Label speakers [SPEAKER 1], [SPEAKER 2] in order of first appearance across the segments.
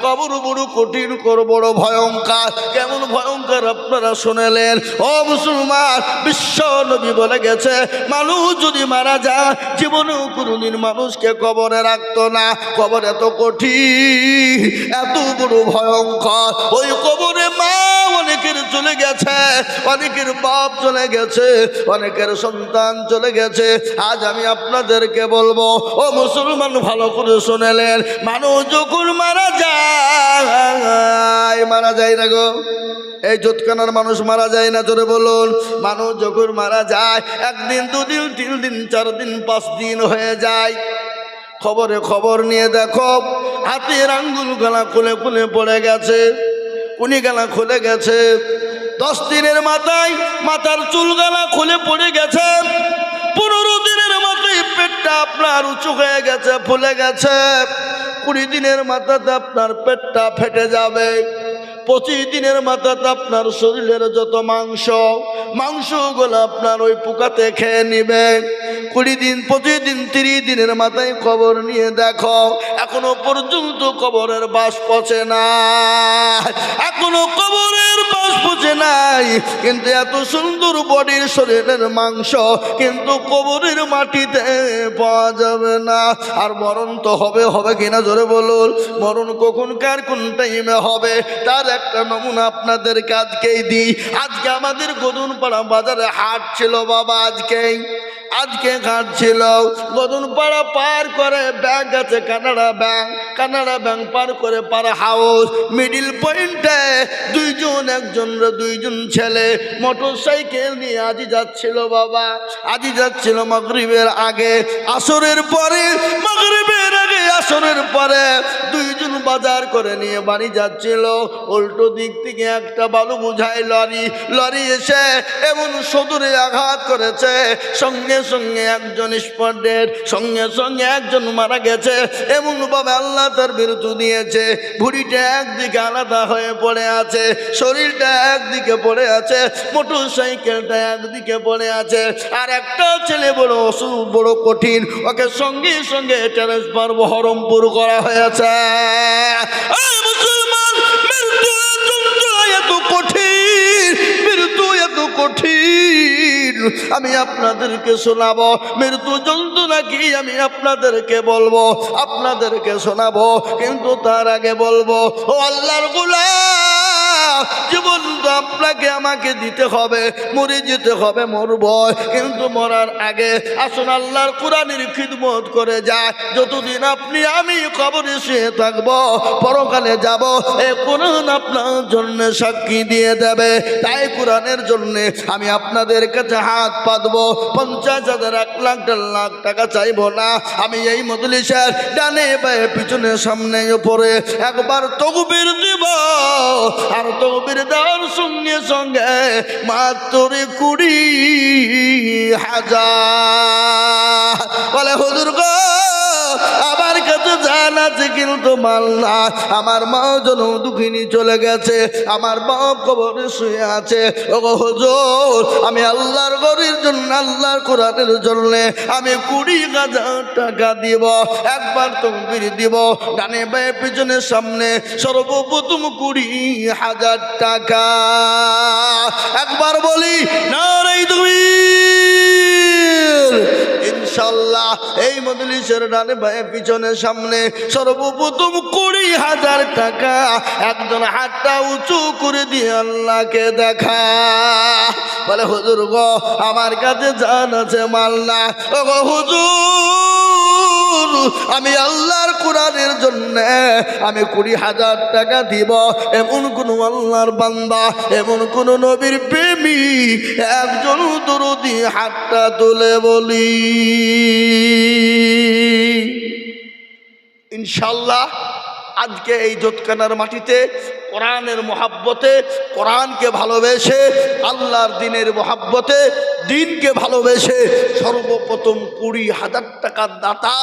[SPEAKER 1] কবর বড় কঠিন, বড় ভয়ঙ্কর। কেমন ভয়ঙ্কর আপনারা শুনেলেন। ও মুসলমান, বিশ্ব নবী বলে গেছে, মানুষ যদি মারা যায় জীবনেও কোনোদিন মানুষকে কবরে রাখতো না। কবর এত কঠিন, এত বড় ভয়ঙ্কর। ওই কবরে মা অনেকের চলে গেছে, অনেকের বাপ চলে গেছে, অনেকের সন্তান চলে গেছে। আজ আমি আপনাদেরকে বলবো, ও মুসলমান ভালো করে শুনেলেন, মানুষ যখন মারা যায় না গো, এই জোতখানার মানুষ মারা যায় না, জোরে বলুন। মানুষ যখন মারা যায়, একদিন, দুদিন, 3 দিন, 4 দিন, 5 দিন হয়ে যায়। খবরে খবর নিয়ে দেখো, হাতের আঙ্গুল গলা খুলে খুলে পড়ে গেছে, কুনি গলা খুলে গেছে। 10 দিনের মাথায় মাথার চুল গলা খুলে পড়ে গেছে। 15 দিনের মাথায় পেটটা আপনার উঁচু হয়ে গেছে, ফুলে গেছে। 20 দিনের মাথাতে আপনার পেটটা ফেটে যাবে। 25 দিনের মাথাতে আপনার শরীরের যত মাংসগুলো আপনার ওই পোকাতে খেয়ে নিবে। 20 দিন, 25 দিন, 30 দিনের মাথায় খবর নিয়ে দেখো, এখনো পর্যন্ত কবরের বাস পচে না, এখনো কবরের বাস পচে নাই। কিন্তু এত সুন্দর বডির শরীরের মাংস কিন্তু কবরের মাটিতে পাওয়া যাবে না। আর মরণ তো হবে, হবে কিনা জোরে বলুন। মরণ কখন কার কোন টাইমে হবে তার একটা নমুনা আপনাদেরকে আজকেই দিই। আজকে আমাদের গদুনপাড়া বাজারে হাট ছিল বাবা, আজকে ঘাট ছিল। গদুনপাড়া পার করে ব্যাংক আছে, কানাডা ব্যাংক পার করে পাড়া হাউস, মিডিল পয়েন্টে দুইজন ছেলে মোটর সাইকেল নিয়ে আজি যাচ্ছিল বাবা, আজি যাচ্ছিল মাগরিবের আগে আসরের পরে, মাগরিবের আগে আসরের পরে। দুইজন বাজার করে নিয়ে বাড়ি যাচ্ছিল। উল্টো দিক থেকে একটা বালু বোঝাই লরি এসে এমন সদরে আঘাত করেছে, সঙ্গে সঙ্গে একজন স্পট ডেড, সঙ্গে সঙ্গে একজন মারা গেছে। এমন ভাবে আল্লাহ তার বিরুদ্ধে দিয়েছে, ভুঁড়িটা একদিকে আলাদা হয়ে পড়ে আছে, শরীরটা একদিকে পড়ে আছে, মোটর সাইকেলটা একদিকে পড়ে আছে। আর একটা ছেলে বড় অসুখ, বড় কঠিন, ওকে সঙ্গে সঙ্গে ট্রান্সফার বহরমপুর করা হয়েছে। মুসলমান, মৃত্যু এত কঠিন, মৃত্যু এত কঠিন। আমি আপনাদেরকে শোনাবো মৃত্যু যন্ত্রণা কি, আমি আপনাদেরকে বলবো, আপনাদেরকে শোনাবো। কিন্তু তার আগে বলবো, ও আল্লাহর গোলাম, জীবন তো আপনাকে আমাকে দিতে হবে, মরে যেতে হবে, মরব। কিন্তু মরার আগে আসুন আল্লাহর কোরআনের খিদমত করে যায়। যতদিন আপনি আমি কবরে শুয়ে থাকবো, পরকালে যাব, এই কোরআন আপনার জন্য সাক্ষী দিয়ে দেবে। তাই কোরআনের জন্য আমি আপনাদের কাছে হাত পাতবো। 50,000, 1 লাখ, 1.5 লাখ টাকা চাইবো না। আমি এই মজলিসের ডানে বায়ে পিছনে সামনে উপরে একবার তকবীর দিব, আর তকবীর দেওয়ার সঙ্গে সঙ্গে মাত্র 20,000 বলে হুজুর গো আমার কাছে জান আছে কিন্তু মাল না। আমার মা জন দুঃখিনী চলে গেছে, আমার বাপ কবরে শুয়ে আছে। ও হুজুর, আমি আল্লাহর ঘরের জন্য, আল্লাহর কোরআনের জন্য আমি 20,000 টাকা দিব। একবার তকবীর দিব, ডানে বায়ে পিছনে সামনে সর্বপ্রথম 20,000 টাকা। একবার বলি নারে তাকবীর। ইনশাআল্লাহ এই মজলিসের ডানে বায়ে পিছনে সামনে সর্বপ্রথম 20,000 টাকা। একজন হাতটা উঁচু করে দিয়ে আল্লাহকে দেখা, বলে হুজুর গো আমার কাছে জান আছে, মাল না। ও গো হুজুর, আমি আল্লাহর কোরআনের জন্য আমি 20,000 টাকা দিব। এমন কোন আল্লাহর বান্দা, এমন কোন নবীর প্রেমিক একজন দরদি হাতটা তুলে বলি ইনশাআল্লাহ। আজকে এই জোতখানার মাটিতে কোরআনের মহাব্বতে, কোরআনকে ভালোবেসে, আল্লাহর দিনের মহাব্বতে, দিনকে ভালোবেসে সর্বপ্রথম 20,000 টাকার দাতা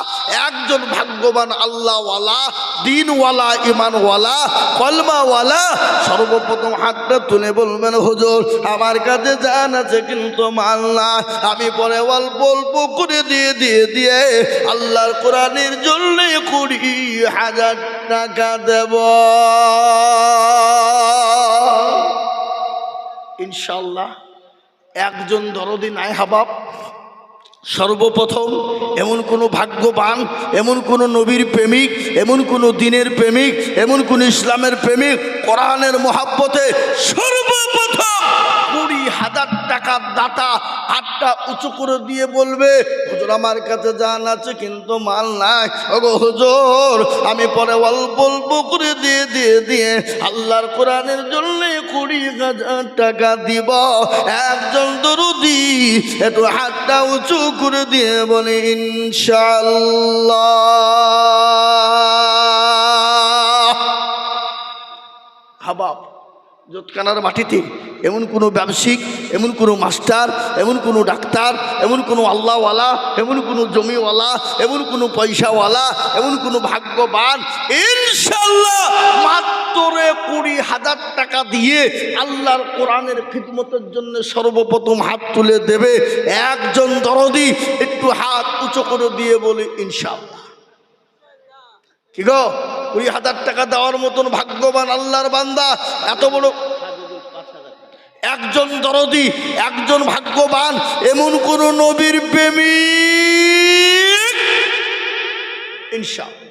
[SPEAKER 1] একজন ভাগ্যবান আল্লাহওয়ালা, দিনওয়ালা, ইমানওয়ালা, কলমাওয়ালা সর্বপ্রথম হাতটা তুলে বলবেন হুজুর আমার কাছে জান আছে কিন্তু মাল না। আমি পরে অল্প অল্প করে দিয়ে আল্লাহর কোরআনের জন্য 20,000 টাকা টাকা দেব ইনশাআল্লাহ। একজন দরদি নাই হাবাব। সর্বপ্রথম এমন কোনো ভাগ্যবান, এমন কোনো নবীর প্রেমিক, এমন কোনো দিনের প্রেমিক, এমন কোন ইসলামের প্রেমিক কোরআনের মহাব্বতে সর্বপ্রথম 20,000 টাকার দাতা হাতটা উঁচু করে দিয়ে বলবে, হুজুর আমার কাছে জান আছে কিন্তু মাল নাই। ওগো হুজুর আমি পরে অল্প অল্প করে দিয়ে আল্লাহর কোরআনের জন্য 20,000 টাকা দিব। একজন দরদি একটু হাতটা উঁচু করে দিয়ে বলে ইনশাআল্লাহ। হাবাব জোতকানার মাটিতে এমন কোনো ব্যবসায়িক, এমন কোনো মাস্টার, এমন কোনো ডাক্তার, এমন কোনো আল্লাহওয়ালা, এমন কোনো জমিওয়ালা, এমন কোনো পয়সাওয়ালা, এমন কোনো ভাগ্যবান ইনশাআল্লাহ মাত্র 20,000 টাকা দিয়ে আল্লাহর কোরআনের খিদমতের জন্য সর্বপ্রথম হাত তুলে দেবে। একজন দরদি একটু হাত উঁচু করে দিয়ে বলে ইনশাআল্লাহ। কি গো 20,000 টাকা দেওয়ার মতন ভাগ্যবান আল্লাহর বান্দা এত বড় একজন দরদি, একজন ভাগ্যবান, এমন কোন নবীর প্রেমিক ইনশাআল্লাহ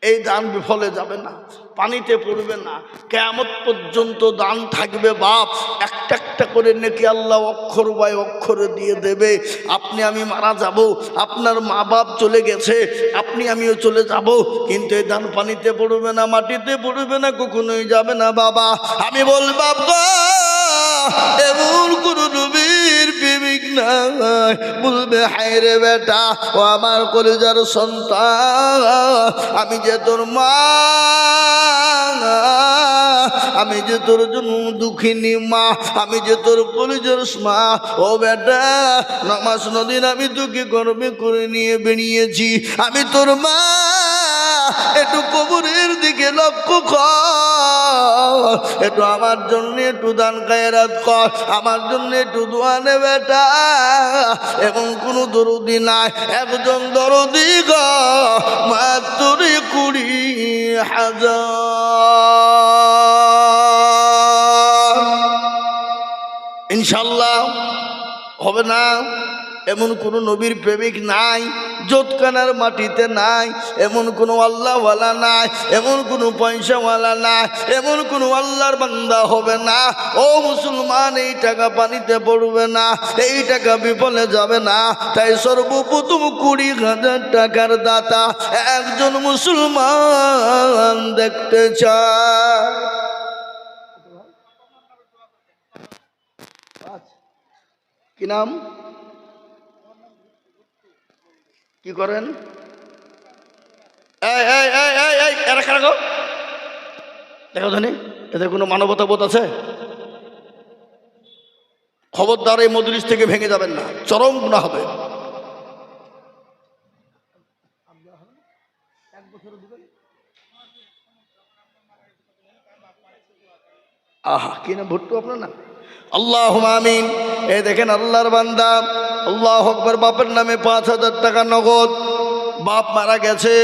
[SPEAKER 1] এই দান বিফলে যাবে না, পানিতে পড়বে না, কিয়ামত পর্যন্ত দান থাকবে। বাপ একটা একটা করে নেকি আল্লাহ অক্ষর বাই অক্ষরে দিয়ে দেবে। আপনি আমি মারা যাব, আপনার মা বাপ চলে গেছে, আপনি আমিও চলে যাব, কিন্তু এই দান পানিতে পড়বে না, মাটিতে পড়বে না, কখনোই যাবে না। বাবা আমি বলব বাবা এমন কোন নবীর প্রেমিক নাই বলবে হায় রে বেটা ও আমার কলেজার সন্তান, আমি যে তোর মা, আমি যে তোর জন্য দুঃখিনী মা, আমি যে তোর কলেজার মা। ও বেটা নামাজ নদীন আমি তোকে গর্বে করে নিয়ে বেরিয়েছি, আমি তোর মা। একটু কবরের দিকে লক্ষ্য কর, একটু আমার জন্য একটু দান খায়রাত কর, আমার জন্য একটু দোয়া নে বেটা। এবং কোনো দরদি নাই, একজন দরদি গো মাত্র 20,000 ইনশাআল্লাহ হবে না। এমন কোন নবীর প্রেমিক নাই, জোতকানার মাটিতে নাই, এমন কোনো আল্লাহওয়ালা নাই, এমন কোনো পয়সাওয়ালা নাই, এমন কোনো আল্লাহর বান্দা হবে না। ও মুসলমান এই টাকা পানিতে পড়বে না, এই টাকা বিফলে যাবে না। তাই সর্বপ্রথম 20,000 টাকার দাতা একজন মুসলমান দেখতে চায়। কি নাম, কি করেন? দেখো ধনী এদের কোনো মানবতা বোধ আছে? খবরদার এই মজলিস থেকে ভেঙে যাবেন না, চরম গুনাহ হবে। আহা কি না ভুট্টু আপনার না? আল্লাহুম্মা আমিন। এই দেখেন আল্লাহর বান্দা, আল্লাহু আকবার। বাপের নামে 5,000 টাকা নগদ। বাপ মারা গেছে,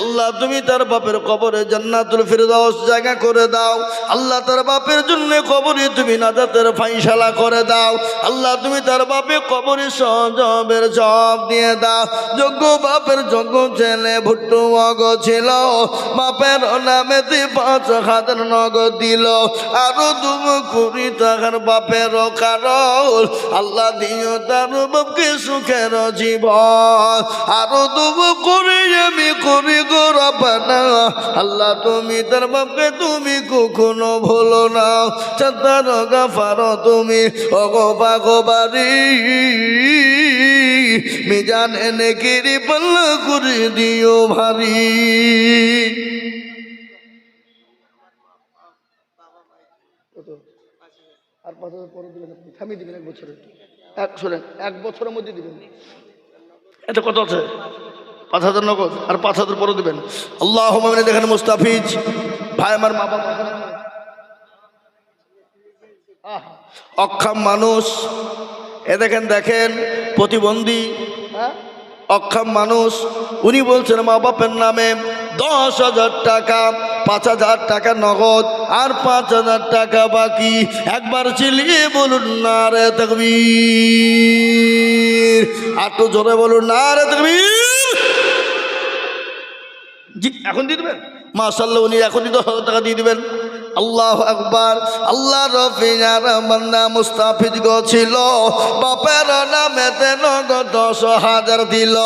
[SPEAKER 1] আল্লাহ তুমি তার বাপের কবরে জান্নাতুল ফিরদাউস জায়গা করে দাও। আল্লাহ তার বাপের জন্য কবরে তুমি নাজাতের ফায়সালা করে দাও। আল্লাহ তুমি তার বাপে কবরে সজবের জব দিয়ে দাও। যোগ্য বাপের যোগ্য ছেলে ভুট্টু মগ ছিল, বাপের নামে 5,000 নগদ দিল। আরো 2 কোটি টাকার বাপের কারণ আল্লাহ দিও তার বাপকে সুখের জীবন। আরো 2 করে আমি করি গো রব্বানা, আল্লাহ তুমি তার বাপকে তুমি কখনো ভুলো না। চাঁদার গাফার তুমি ওগো পাগবারি, মিজান এনে কিরি পাল্লা করে দিও ভারী। আর 5,000 পরে দিবেন, আপনি থামিয়ে দিবেন 1 বছরে। শোনেন 1 বছরের মধ্যে দিবেন। এটা কত আছে? 5,000 নগদ, আর 5,000 পরে দিবেন। আল্লাহুম্মা আমিন। দেখেন মুস্তাফিজ ভাই আমার মা বাবা অক্ষম মানুষ, এ দেখেন প্রতিবন্ধী, অক্ষম মানুষ, উনি বলছেন মা বাপের নামে 10,000 টাকা, 5,000 টাকা নগদ আর 5,000 টাকা বাকি। একবার চিল্লিয়ে বলুন নারে তাকবীর, একটু জোরে বলুন নারে তাকবীর। জি, এখন দিয়ে দেবেন? মাশাআল্লাহ, উনি এখনই 10,000 টাকা দিয়ে দিবেন। আল্লাহ আকবার। আল্লাহ রফিয়ার বান্দা মুস্তাফিজ গো ছিল, বাপের নামেতে নগদ 10,000 দিল।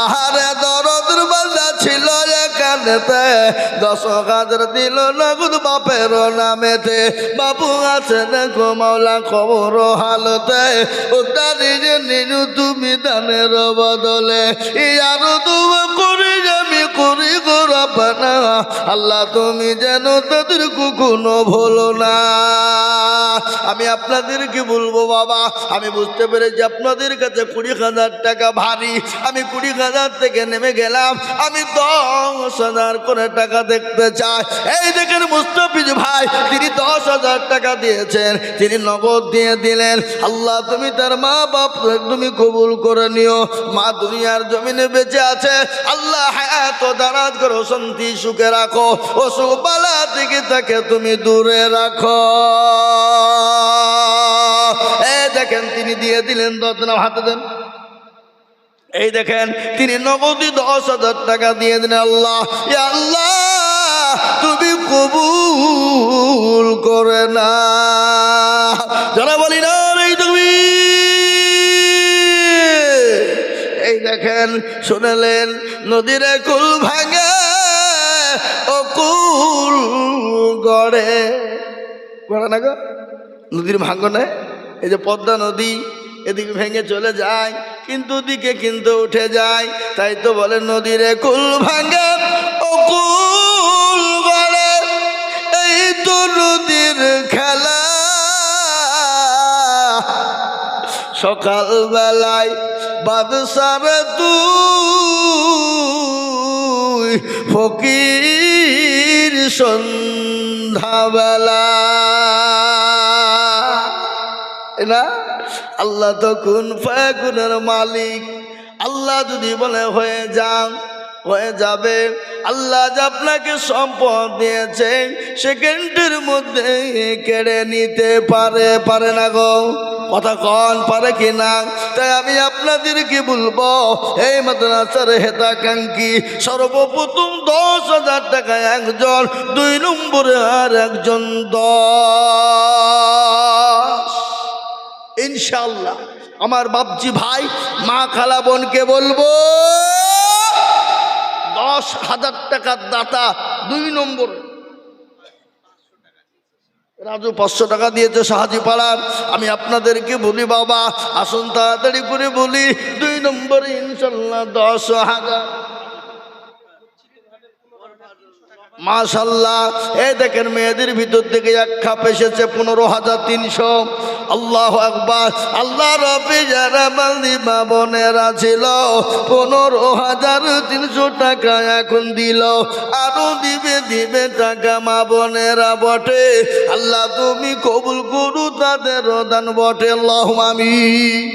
[SPEAKER 1] আহারে দরদের বান্দা ছিল এখানেতে, 10,000 দিল নগদ বাপের নামেতে। বাবু আছে দেখো মাওলা খবর হালতে, ওটা নিজে নিজে তুমি দানের বদলে। ইয়ারো দোয়া করি আমি করি গো রব্বানা, আল্লাহ তুমি যেন তাদের কোনো ভুলো না। আমি আপনাদেরকে বলবো বাবা, আমি বুঝতে পেরেছি আপনাদের কাছে 20,000 টাকা ভারী। আমি 20,000 থেকে নেমে গেলাম, আমি 10,000 করে টাকা দেখতে চাই। এই দেখেন মুস্তাফিজ ভাই, তিনি 10,000 টাকা দিয়েছেন, তিনি নগদ দিয়ে দিলেন। আল্লাহ তুমি তার মা বাপ তুমি কবুল করে নিও। মা দুনিয়ার জমিনে বেঁচে আছে, আল্লাহ হায়াত দারাজ করো, শান্তি সুখে রাখো, অসুখ বালা থেকে তাকে তুমি দূরে রাখো। এই দেখেন তিনি দিয়ে দিলেন, 10 নাম হাতে দেন। এই দেখেন তিনি নগদী 10,000 টাকা দিয়ে দিলেন। আল্লাহ, ইয়া আল্লাহ তুমি কবুল করে না। যারা বলি না এই তুমি, এই দেখেন শুনলেন নদীর কুল ভাঙে ও কুল গড়ে, গড়ে না গো, নদীর ভাঙনে। এই যে পদ্মা নদী এদিকে ভেঙে চলে যায়, কিন্তু দিকে কিন্তু উঠে যায়। তাই তো বলে নদীর কুল ভাঙে ও কুল গড়ে, এই তো নদীর খেলা। সকাল বেলায় বাদশার তুই ফকির সন্ধ্যাবেলা না। আল্লাহ তো কুন ফায়াকুনের মালিক। আল্লাহ যদি বলে হয়ে যান হয়ে যাবে। আল্লাহ যে আপনাকে সম্পদ দিয়েছেন সেকেন্ডের মধ্যে কেড়ে নিতে পারে, পারে না গো? কথা কন পারে কি না? তাই আমি আপনাদেরকে বলবো, এই মাদ্রাসার হেতাকাঙ্ক্ষী সর্বপ্রথম 10,000 টাকা একজন, 2 নম্বরে আর একজন 10। ইনশাআল্লাহ আমার বাপজি ভাই মা খালা বোনকে বলবো 10,000 টাকার দাতা 2 নম্বর। রাজু 500 টাকা দিয়েছে সাহাজি পাড়ার। আমি আপনাদেরকে বলি বাবা আসুন তাড়াতাড়ি করে বলি, 2 নম্বরে ইনশাআল্লাহ 10,000। মাশাআল্লাহ, এই দেখেন মেয়েদের ভিতর থেকে এক খাপ এসেছে 15,300। আল্লাহু আকবার। আল্লাহ রব্বি যারা মা বোনেরা ছিল 15,300 টাকা এখন দিল, আরো দিবে টাকা মা বোনেরা বটে। আল্লাহ তুমি কবুল করু তাদের দান বটে। আল্লাহুম্মা আমিন।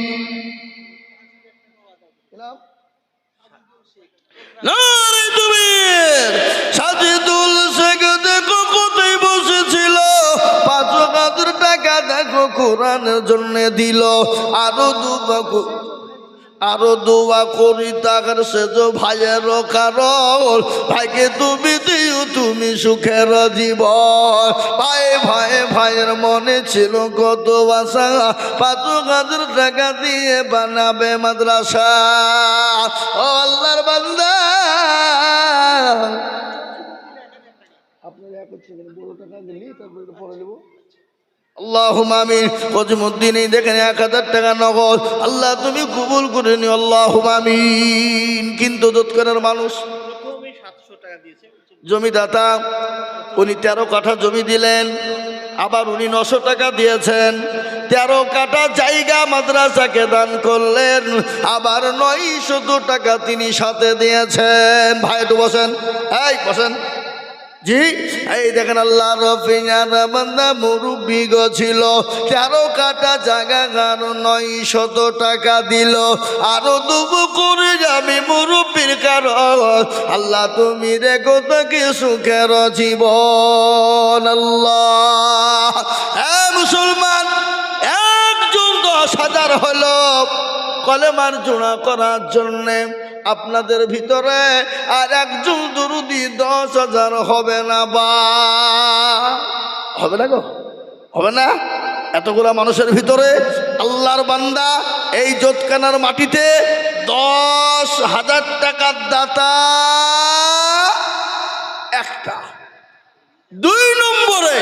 [SPEAKER 1] নারে তাকবীর। সাজিদুল শেখ দেখো কোথায় বসেছিল, 5,000 টাকা দেখো কোরআনের জন্য দিল। আরো দোয়া করি তাকার সেজ ভাইয়ের কারণ, ভাইকে তুমি দিও তুমি সুখের জীবন। ভাইয়ের মনে ছিল কত আশা, 5,000 টাকা দিয়ে বানাবে মাদ্রাসা। ও আল্লাহর বান্দা, আপনারা বড় টাকা দিলি তারপরে পরে দেবো। আল্লাহুম্মা আমিন। কজিমউদ্দিন এই দেখেন 1,000 টাকা নগদ। আল্লাহ তুমি কবুল করে নিও। আল্লাহুম্মা আমিন। কিন্তু দোতকানের মানুষ জমিদাতা, উনি 13 কাঠা জমি দিলেন, আবার উনি 900 টাকা দিয়েছেন। 13 কাঠা জায়গা মাদ্রাসাকে দান করলেন, আবার 900 টাকা তিনি সাথে দিয়েছেন। ভাই একটু বসেন, এই বসেন। জি, এই দেখেন আল্লাহ রফিয়ানা বান্দা মুরব্বী ছিল, 13 কাটা জায়গা গান 900 টাকা দিল। আরো দুবো করে যাবে মুরব্বীর কারণ আল্লাহ তুমি রেখো তাকে সুখের জীবন। আল্লাহ, মুসলমান একজন 10,000 হলো কলেমার জোড়া করার জন্যে, আপনাদের ভিতরে আর একজন দুরুদি 10,000 হবে না বা হবে না গো, হবে না? এতগুলা মানুষের ভিতরে আল্লাহর বান্দা এই জোতকানার মাটিতে 10,000 টাকার দাতা একটা। 2 নম্বরে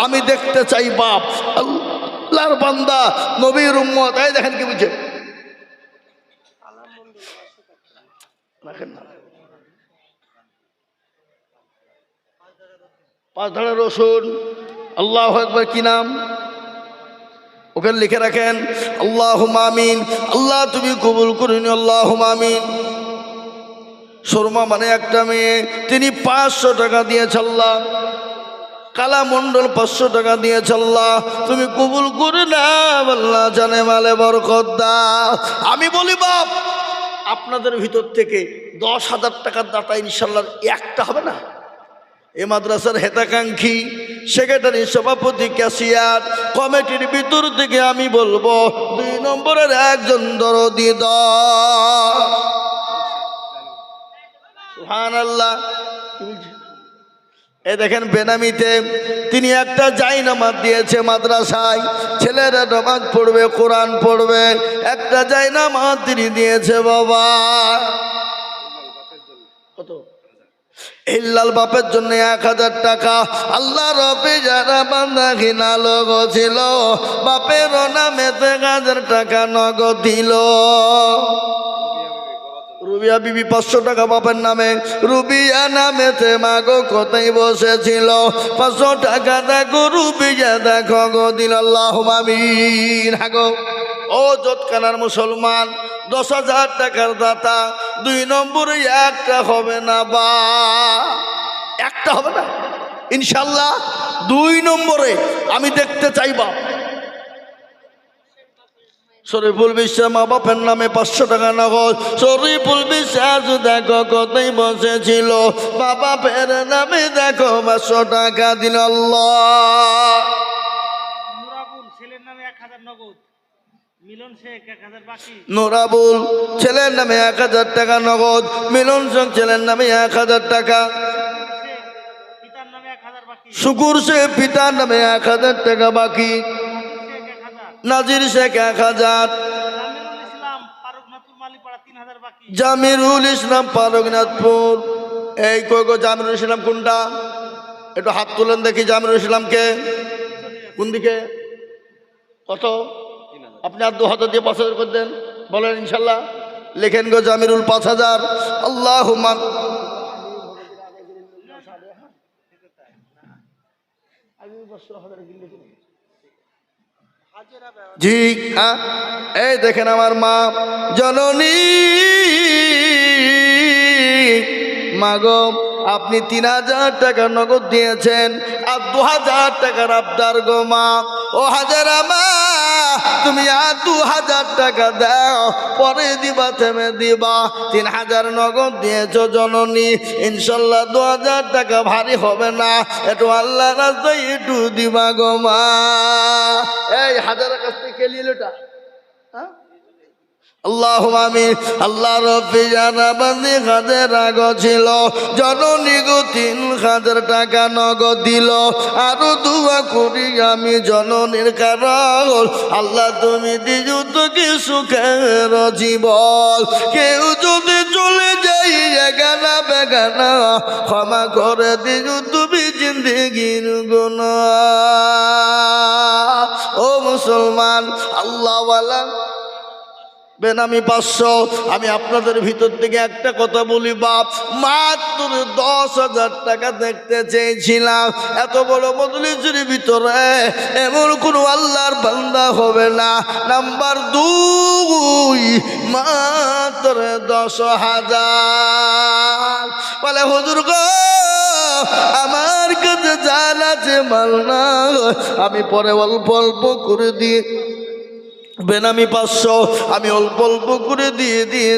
[SPEAKER 1] আমি দেখতে চাই বাপ আল্লাহর বান্দা নবীর উম্মত। এই দেখেন কি বুঝছে, রাখেন না, 5 ধারা রসুন। আল্লাহু আকবার, কি নাম ওখানে লিখে রাখেন, আল্লাহুম্মা আমিন। আল্লাহ তুমি কবুল করে নিও, আল্লাহুম্মা আমিন। শর্মা মানে একটা মেয়ে, তিনি 500 টাকা দিয়েছে আল্লাহ। কালা মন্ডল 500 টাকা দিয়েছে আল্লাহ, তুমি কবুল করে না আল্লাহ, জানে মালে বরকত দাও। আমি বলি বাপ, আপনাদের ভিতর থেকে 10,000 টাকার দাতা ইনশাল্লাহ একটা হবে না? এ মাদ্রাসার হেতাকাঙ্ক্ষী সেক্রেটারি, সভাপতি, ক্যাশিয়ার কমিটির ভিতর থেকে আমি বলবো 2 নম্বরের একজন দরদি সুবহানাল্লাহ। এই দেখেন বেনামিতে তিনি একটা জায়নামাজ দিয়েছে মাদ্রাসায়, ছেলেরা নামাজ পড়বে, কোরআন পড়বে, একটা জায়নামাজ তিনি দিয়েছে বাবা। কত? ইল্লাল বাপের জন্য 1,000 টাকা। আল্লাহ রবে যারা বান্দা ঘিনা লোক ছিল, বাপের নামে 1,000 টাকা নগদ দিল। রুবিয়া বিবি 500 টাকা বাপের নামে, রুবিয়া নামেতে মাগো কোথায় বসেছিল, 500 টাকা দেখো রুবিয়া দেখো গো দিল। আল্লাহুম্মা আমিন। হাগো ও জোতকানার মুসলমান, 10,000 টাকার দাতা 2 নম্বরে একটা হবে না বা একটা হবে না ইনশাল্লাহ। 2 নম্বরে আমি দেখতে চাইবা শরীফুল বিশ্বাস মা বাপের নামে 500 টাকা নগদ। শরীফুল বিশ্বাস দেখো কোথায় বসেছিল, বাবা ফের নামে দেখো 500 টাকা দিল। আল্লাহ,
[SPEAKER 2] নুরাবুল ছেলের নামে 1,000 নগদ, মিলন শেখ 1,000 বাকি।
[SPEAKER 1] নুরাবুল ছেলের নামে 1,000 টাকা নগদ, মিলন শেখ ছেলের নামে 1,000 টাকা,
[SPEAKER 2] পিতার নামে 1,000 বাকি।
[SPEAKER 1] শুকুর শেখ পিতার নামে 1,000 টাকা বাকি, নাজির শেখ 1,000,
[SPEAKER 2] জামিরুল ইসলাম ফারুকনাথপুর মালিপাড়া 3,000 বাকি।
[SPEAKER 1] জামিরুল ইসলাম ফারুকনাথপুর। এই কই গো জামিরুল ইসলাম কোনটা? একটু হাত তুলেন দেখি জামিরুল ইসলামকে, কোন দিকে? কত? আপনি আর 2,000 দিয়ে 5,000 করে দেন, বলেন ইনশাল্লাহ। লেখেন গো জামিরুল 5,000। আল্লাহুম্মা জি হ্যাঁ। এই দেখেন আমার মা জননী মাগো, আপনি 3,000 টাকা নগদ দিয়েছেন আর 2,000 টাকার আবদার গো মা। ও হাজারা মা, তুমি আর 2,000 টাকা দাও, পরে দিবা, থেমে দিবা। 3,000 নগদ দিয়েছ জননী, ইনশাল্লাহ 2,000 টাকা ভারী হবে না, একটু আল্লাহ রাস্তায় একটু দিবা গো মা। এই হাজারের কাছ থেকে কে নিল এটা? আল্লাহুম্মা আমিন। আল্লাহ রব্বি জানা বান্দি কাদের রাগ ছিল, জননী গো 3,000 টাকা নগদ দিল। আরো দোয়া করি আমি জননীর কারণ আল্লাহ তুমি দিজু তো কি সুখের জীবন। কেউ যদি চলে যাই এগানা বেগানা, ক্ষমা করে দিজু তুমি জিন্দেগির গুনাহ। ও মুসলমান আল্লাহওয়ালা বেনামি 500। আমি আপনাদের ভিতর থেকে একটা কথা বলি বাপ, মাত্র 10,000 টাকা দেখতে চেয়েছিলাম। এত বড় মজলিসের ভিতরে এমন কোনো আল্লাহর বান্দা হবে না। নাম্বার 2, মাত্র 10,000। বলে হুজুর গো আমার কাছে জান আছে মাল না, আমি পরে অল্প অল্প করে দিয়ে বেনামি 500 আমি অল্প অল্প করে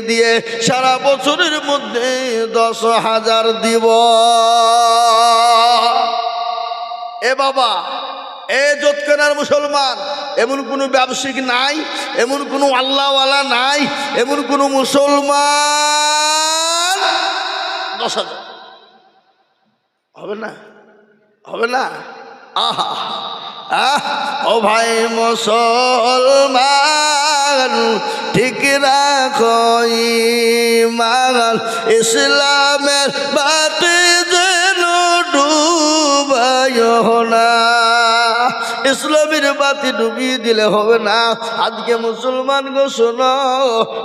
[SPEAKER 1] দিয়ে সারা বছরের মধ্যে 10,000 দিব। এ বাবা, এ যৎকানার মুসলমান, এমন কোনো ব্যবসায়িক নাই, এমন কোনো আল্লাহওয়ালা নাই, এমন কোনো মুসলমান 10,000 হবে না, হবে না। আহা ও ভাই মুসলমান, ঠিক রাখো ঈমান, ইসলামের বাতি যেন ডুবাইও না। ইসলামের বাতি ডুবিয়ে দিলে হবে না। আজকে মুসলমান গো শোনো,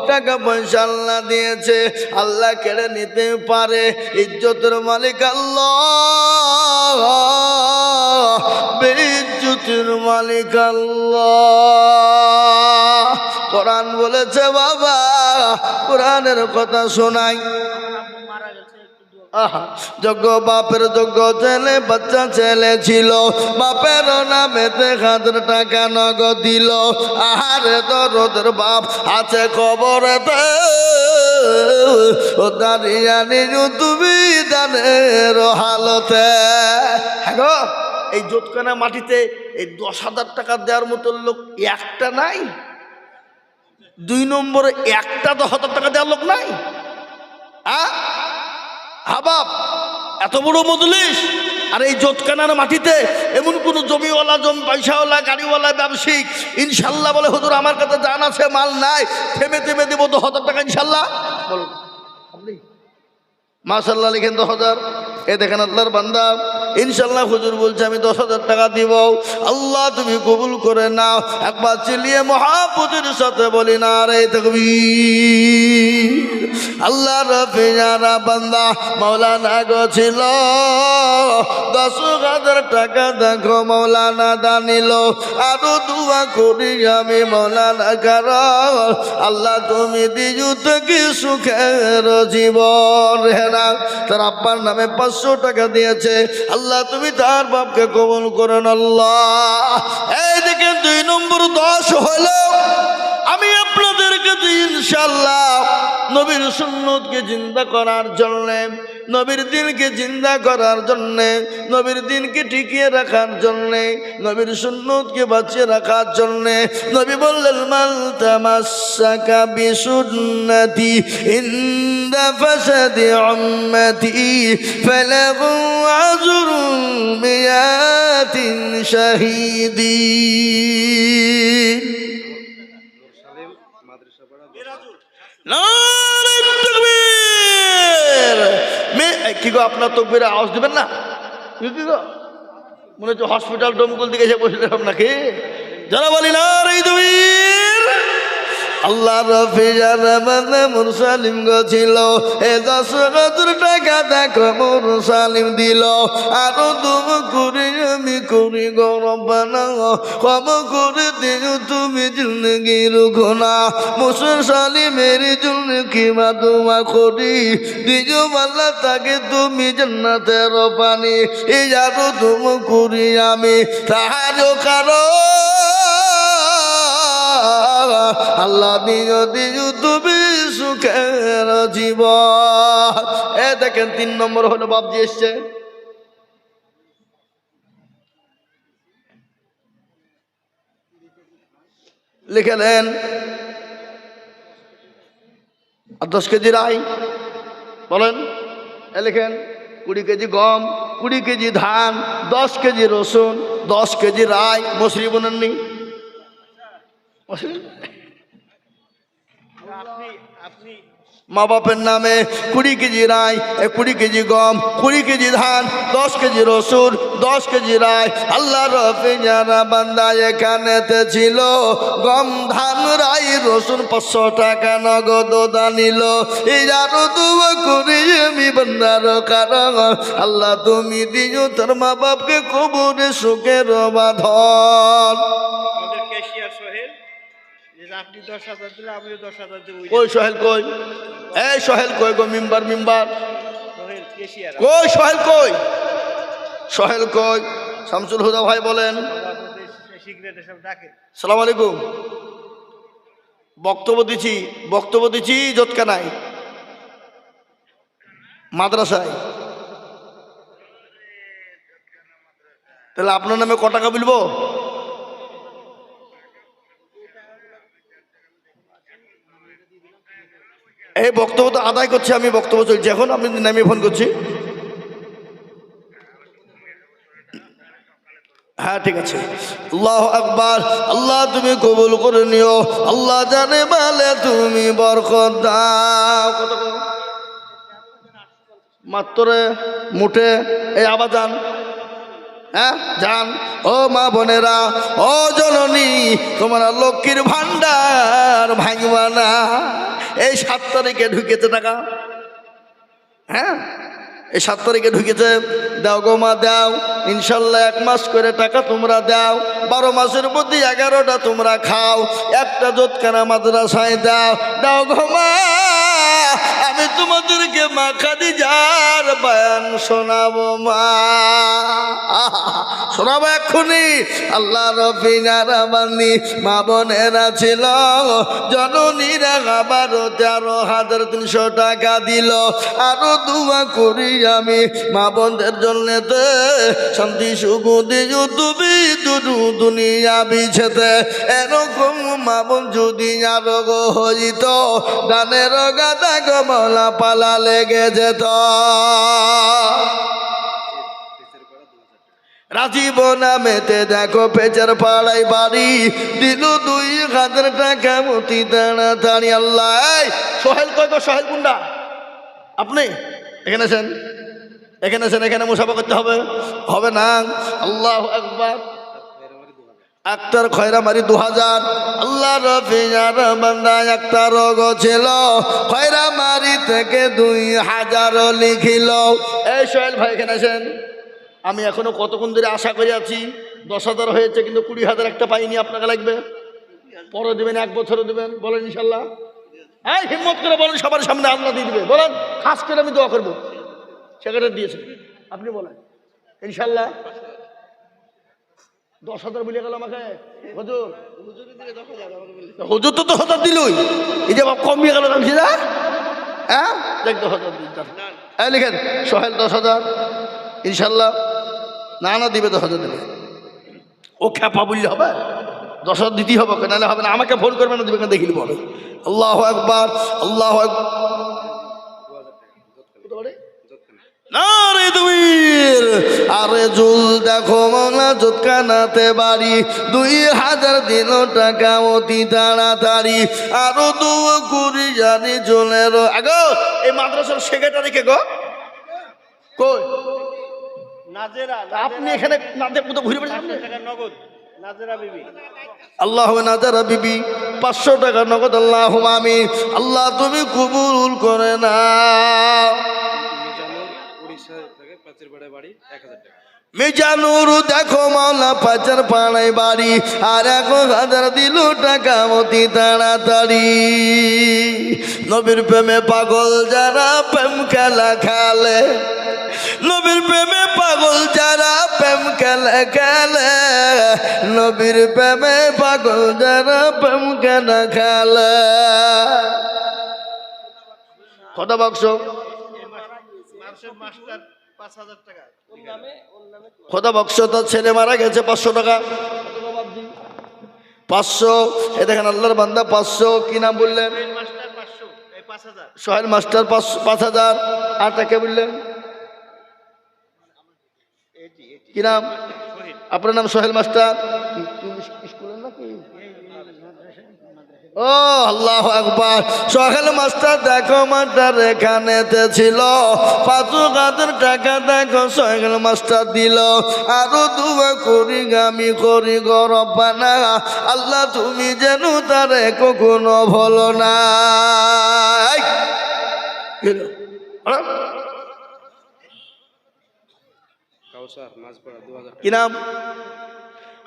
[SPEAKER 1] টাকা পয়সা আল্লাহ দিয়েছে, আল্লাহ কেড়ে নিতে পারে। ইজ্জতের মালিক আল্লাহ, বেইজ্জতের মালিক আল্লাহ। কোরআন বলেছে বাবা, কোরআনের কথা শোনাই। যোগ্য বাপের যোগ্য ছেলে, বাচ্চা ছেলে ছিল, বাপের নামেতে 1000 টাকা নগদ দিল। আহারে দরদের বাপ আছে কবরেতে, ও দাঁড়িয়ে নিজু তুমি দানের হালতে। হ্যাঁ গো, এই জোটখানা মাটিতে এই 10,000 টাকা দেওয়ার মতো লোক একটা নাই। 2 নম্বরে একটা 10,000 টাকা দেওয়ার লোক নাই। হাবাব এত বড় মজলিস, আর এই জোটখানার মাটিতে এমন কোন জমিওয়ালা, পয়সাওয়ালা, গাড়িওয়ালা, ব্যবসায়িক ইনশাল্লাহ বলে হুজুর আমার কাছে জান আছে মাল নাই, থেমে থেমে দেবো 10,000 টাকা ইনশাল্লাহ। বলুন আপনি মাশাল্লাহ লিখেন 10,000। এ দেখেন আল্লাহর বান্দা, ইনশাল্লাহ হুজুর বলছে আমি 10,000 টাকা দিব। আল্লাহ তুমি কবুল করে নাও। একবার চিল্লিয়ে মহাব্বতের সাথে বলি না রে তাকবীর। আল্লাহ রফিয়ারা বান্দা মাওলানা গো ছিল, 10,000 টাকা দেখো মাওলানা দানিল। আরো দোয়া করি আমি মাওলানা কারণ আল্লাহ তুমি দিজু থেকে সুখের জীবন। হেনা তার আব্বার নামে 500 টাকা দিয়েছে, আল্লাহ তুমি তার বাপকে কবুল করেন আল্লাহ। এই দেখেন 2 নম্বর 10 হলো। আমি আপনাদের কাছে ইনশাআল্লাহ নবীর সুন্নতকে জিন্দা করার জন্যে, নবীর দিনকে জিন্দা করার জন্যে, নবীর দিনকে টিকিয়ে রাখার জন্যে, নবীর সুন্নতকে বাঁচিয়ে রাখার জন্যে নবী বললেন মাল তামাসসাকা বিসুন্নতি ইনদা ফাসাদি উম্মতি ফালাহু আজরু মিয়াতিন শাহীদিন। কি গো আপনার তকবীরে আওয়াজ দিবেন না? কি গো মনে হচ্ছে হসপিটাল ডমকল দিকে এসে বসলাম নাকি? যারা বলি না রে তাকবীর। আল্লাহ রফিজার বান্দা মুরসালিম গো ছিল, এ 10,000 টাকা দেখো মুরসালিম দিল। আরো তুমি করি আমি করি গো রব্বানা, ক্ষমা করে দিও তুমি জিন্দগির গুনাহ। মুরসালিমের জন্য কি মা দোয়া করি, দিও আল্লাহ তাকে তুমি জান্নাতের পানি। এই আরো তুমি করি আমি তাহারও কারণ আল্লাহ দিও দিও তুমি সুখের জীবন। এ দেখেন 3 নম্বর হলো বাপজি এসছে। লিখে নেন 10 কেজি রাই বলেন, এ লিখেন 20 কেজি গম, 20 কেজি ধান, 10 কেজি রসুন, 10 কেজি রাই। মসুরি বোনেননি? মা বাপের নামে 20 কেজি রাই, 20 কেজি গম, 20 কেজি ধান, 10 কেজি রসুন, 10 কেজি রাই। আল্লাহ রফিজারা বান্দা এখানেতে ছিল গম, ধান, রাই, রসুন 500 টাকা নগদ দানিল। এই আরো দোয়া করি আমি বান্দার কারণ আল্লাহ তুমি দিও তোর মা বাপকে কবরে সুখের বাঁধন।
[SPEAKER 2] আপনি 10,000 দিলে আমিও 10,000 দেব।
[SPEAKER 1] কই সোহেল কই? এই সোহেল কই গো? মিম্বার মিম্বার
[SPEAKER 2] সোহেল কি
[SPEAKER 1] কই সোহেল কই? সোহেল কই? শামসুল হুদা ভাই বলেন।
[SPEAKER 2] সিগারেট এসব ডাকে।
[SPEAKER 1] সালাম আলাইকুম। বক্তব্য দিচ্ছি জোতকানায় মাদ্রাসায়। তাহলে আপনার নামে ক টাকা বলবো? এই বক্তব্য তো আদায় করছি আমি, বক্তব্য চলছে এখন, আপনি নামিয়ে ফোন করছি। হ্যাঁ ঠিক আছে। আল্লাহু আকবার। আল্লাহ তুমি কবুল করে নিও। আল্লাহ জানে বলে তুমি বরকত দাও। কত মাত্র মুঠে? এই আবার যান, হ্যাঁ যান। ও মা বোনেরা, ও জননী, তোমার লক্ষ্মীর ভান্ডার ভাঙবা না। এই 7 তারিখে ঢুকেছে টাকা, হ্যাঁ এই 7 তারিখে ঢুকেছে। দাও গো মা দাও, ইনশাল্লাহ 1 মাস করে টাকা তোমরা দাও। 12 মাসের মধ্যে 11টা তোমরা খাও। একটা জোতখানা মাদ্রাসায় দাও। দাও গো মা, আমি তোমাদেরকে মা খাদিজার বয়ান শোনাবো মা, শোনাবো এক্ষুনি। আল্লাহ রব্বিনা রাব্বানি মা বোনেরা ছিল, জননীরা আবারও 13,300 টাকা দিল। আরো দোয়া করি আমি মা বোনদের জন্য, শান্তি সুখ দিও তুমি দুনিয়া বিছেতে। এরকম মা বোন যদি আরো হইত, গানের গাদা গমলা পালা লেগে যেত। রাজীব নামেতে দেখো পেচার পাড়ায় বাড়ি, দিল 2,000 টাকা মতি তাড়াতাড়ি। আল্লাহ সোহেল কই গো? সোহেল কুন্ডা? আপনি এখানে আছেন? এখানে মুসাফা করতে হবে? হবে না। আল্লাহু আকবার। আক্তার খয়রামারি 2000। আল্লাহ রফিজার বান্দা একটা রোগ ছিল, খয়রামারি থেকে 2000 লিখিল। এই সোহেল ভাই এখানে আছেন? আমি এখনো কতক্ষণ ধরে আশা করে আছি। 10,000 হয়েছে, কিন্তু 20,000 একটা পাইনি। আপনাকে লাগবে? পরে দেবেন, 1 বছরে দেবেন? বলেন ইনশাল্লাহ। এই হিম্মত করে বলেন, সবার সামনে আল্লাহ দিয়ে দিবে। বলেন, খাস করে আমি দোয়া করবো। সেক্রেটারি দিয়েছে, আপনি বলেন ইনশাল্লাহ। 10,000 বলে গেল আমাকে হুজুর। হুজুর তো 10,000 দিলই, এই যে কমিয়ে গেল নামছি না। হ্যাঁ দেখ 10,000 এই লিখেন সোহেল 10,000 ইনশাল্লাহ। না দিবে 10,000 দেবে। ও খ্যাপা বললে হবে? 10,000 দিতেই হবে, নাহলে হবে না। আমাকে ফোন করবে না, দিবে না, দেখিলি বলে। আল্লাহু আকবার, আল্লাহু আকবার। নারে তুমির আরে জুল দেখো মৌলা জোতখানাতে বাড়ি, 2,000 দিল টাকা অতি তাড়াতাড়ি। আরো দোয়া করি জানি জলের আগো। এই মাদ্রাসার সেক্রেটারি কে গো? কই?
[SPEAKER 2] নাজেরা।
[SPEAKER 1] আপনি এখানে নাজের মতো ঘুরে বেড়াচ্ছেন?
[SPEAKER 2] 500 টাকা নগদ নাজেরা বিবি।
[SPEAKER 1] আল্লাহ নাজারা বিবি 500 টাকা নগদ। আল্লাহ আমিন। আল্লাহ তুমি কবুল করে না। মিজানুর দেখো মাওলা পাচার পাড়ায় বাড়ি, আর 1,000 দিল টাকা অতি তাড়াতাড়ি। নবীর প্রেমে পাগল যারা প্রেম খেলা খেলে, নবীর প্রেমে পাগল যারা প্রেম খেলে খেলে, নবীর প্রেমে পাগল যারা প্রেম খেলা খেলে। কত বাক্স?
[SPEAKER 2] মাস্টার 5,000 টাকা।
[SPEAKER 1] খোদা বক্স, তার ছেলে মারা গেছে 500 টাকা। 500। এ দেখেন আল্লাহর বান্দা 500। কি নাম বললেন?
[SPEAKER 2] মাস্টার 500, এই 5,000।
[SPEAKER 1] সোহেল মাস্টার 5,000। আর টাকা বললেন কি নাম? আপনার নাম সোহেল মাস্টার? স্কুলের নাকি? ও আল্লাহু আকবার। সোহেল মাস্টার দেখো মাস্টার এখানেতে ছিল, 5,000 টাকা দেখো সোহেল মাস্টার দিল। আরো দোয়া করি আমি করি গো রব্বানা, আল্লাহ তুমি যেন তারে কখনো ভুলো না। কি নাম?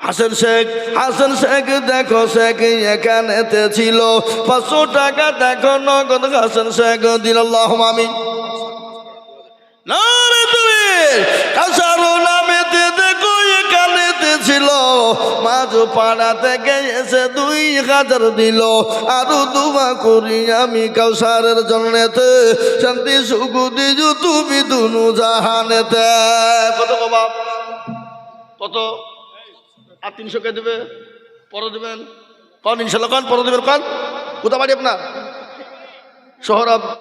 [SPEAKER 1] হাসান শেখ। হাসান শেখ দেখো শেখ এখানেতে ছিল, 500 টাকা দেখো নগদ হাসান শেখ দিল। আল্লাহুম্মা আমিন। নারে তুমি কাসারো নামেতে দেখো এখানেতে ছিল মাঝ পাড়া থেকে এসে 2000 দিল আরো দুয়া করি আমি কাউসারের জন্যতে শান্তি সুখ দিজু তুমি দুনু জাহানেতে কত বাপ কত আর 300 কে দেবে পরে দেবেন কন ইনশাল্লাহ কন পরে দেবেন কন কোথা বাড়ি আপনার শহর